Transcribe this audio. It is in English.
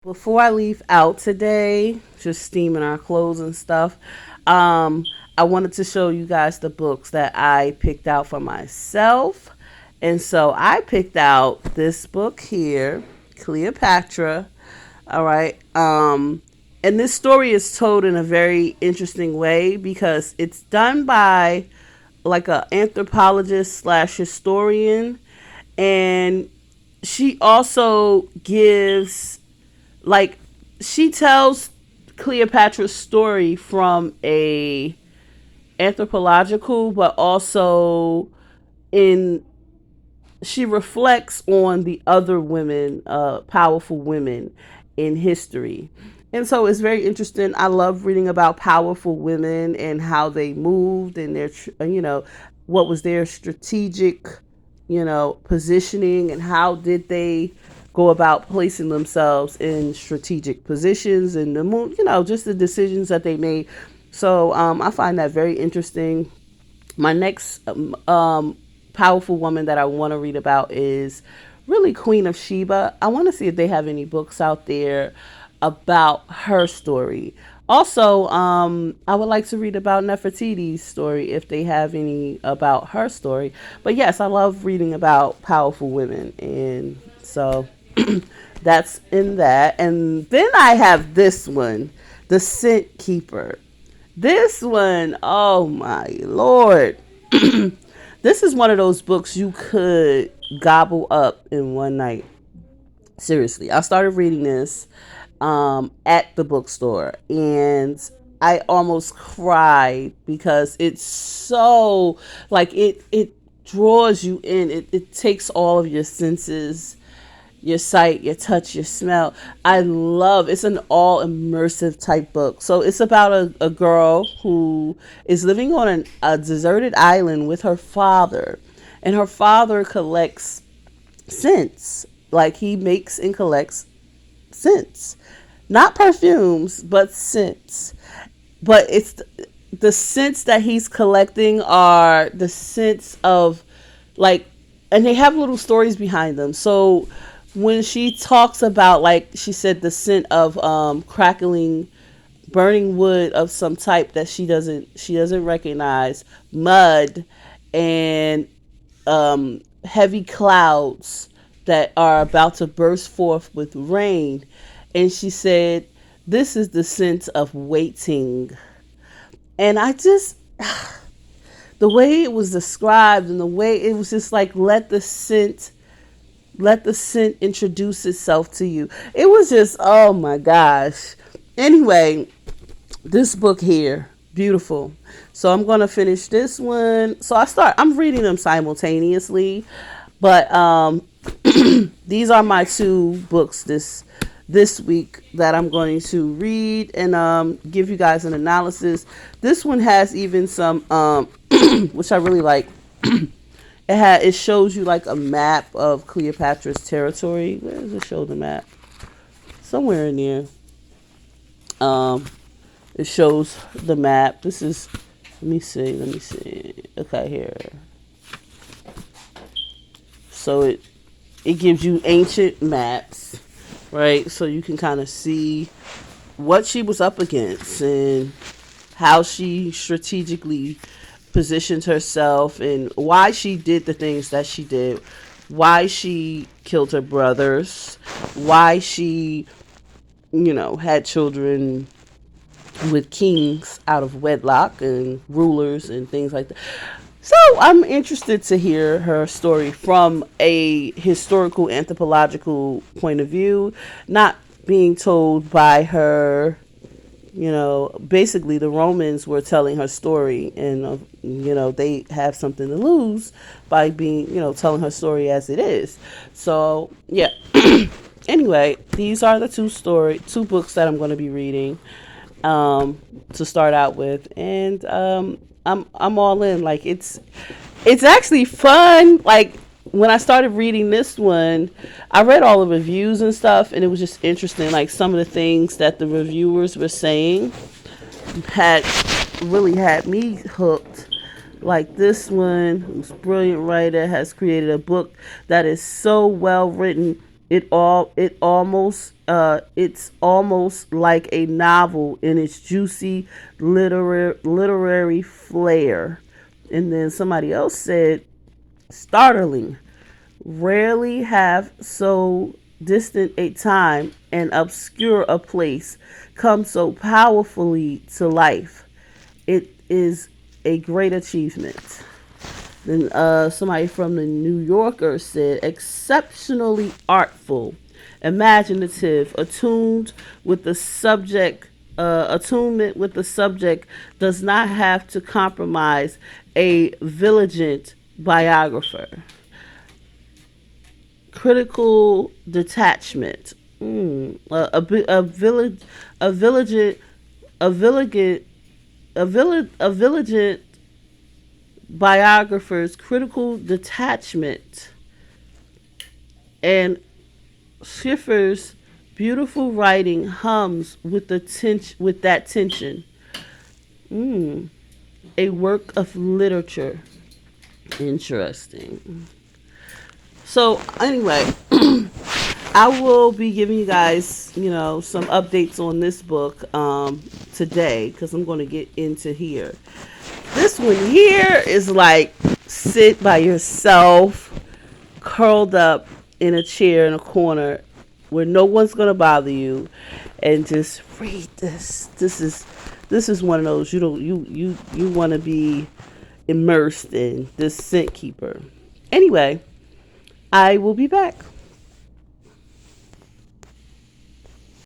Before I leave out today, just steaming our clothes and stuff, um, I wanted to show you guys the books that I picked out for myself. And so I picked out this book here, Cleopatra. All right. And this story is told in a very interesting way because it's done by like a anthropologist slash historian, and she also gives like she tells Cleopatra's story from a anthropological, but also in she reflects on the other women, powerful women in history. And so it's very interesting. I love reading about powerful women and how they moved and what was their strategic, positioning, and how did they go about placing themselves in strategic positions and just the decisions that they made. So I find that very interesting. My next powerful woman that I want to read about is really Queen of Sheba. I want to see if they have any books out there about her story. Also, I would like to read about Nefertiti's story if they have any about her story. But yes, I love reading about powerful women, and so that's in that. And then I have this one, The Scent Keeper. This one, oh my lord. This is one of those books you could gobble up in one night. Seriously, I started reading this at the bookstore, and I almost cried because it's so like it draws you in. It takes all of your senses, your sight, your touch, your smell. I love it's an all immersive type book. So it's about a girl who is living on a deserted island with her father, and her father collects scents. Like he makes and collects scents, not perfumes, but scents. But it's the scents that he's collecting are the scents of like, and they have little stories behind them. So when she talks about, like she said, the scent of crackling burning wood of some type that she doesn't recognize, mud, and heavy clouds that are about to burst forth with rain. And she said, this is the scent of waiting. And I just, the way it was described and the way it was just like, let the scent introduce itself to you. It was just, oh my gosh. Anyway, this book here, beautiful. So I'm going to finish this one. So I'm reading them simultaneously, but these are my two books this week that I'm going to read and give you guys an analysis. This one has even some which I really like. It shows you like a map of Cleopatra's territory. Where does it show the map? Somewhere in there. Um, it shows the map. This is. Let me see. Let me see. Okay, here. So it gives you ancient maps, right? So you can kind of see what she was up against and how she strategically positioned herself and why she did the things that she did, why she killed her brothers, why she, had children with kings out of wedlock and rulers and things like that. So I'm interested to hear her story from a historical anthropological point of view, not being told by her. Basically the Romans were telling her story, and they have something to lose by being, telling her story as it is. So yeah. Anyway, these are the two books that I'm going to be reading to start out with, and I'm all in. Like it's actually fun. Like when I started reading this one, I read all the reviews and stuff, and it was just interesting. Like some of the things that the reviewers were saying had really had me hooked. Like this one, who's a brilliant writer, has created a book that is so well written. It almost it's almost like a novel in its juicy literary flair. And then somebody else said, startling. Rarely have so distant a time and obscure a place come so powerfully to life. It is a great achievement. Then somebody from the New Yorker said, exceptionally artful, imaginative, attunement with the subject does not have to compromise a vigilant biographer. Critical detachment. A village, a village, a village, a vigilant biographer's critical detachment, and Schiffer's beautiful writing hums with that tension. A work of literature. Interesting. So anyway, I will be giving you guys, some updates on this book today, because I'm going to get into here. This one here is like sit by yourself, curled up in a chair in a corner where no one's going to bother you, and just read this. This is one of those you want to be immersed in, this Scent Keeper. Anyway, I will be back.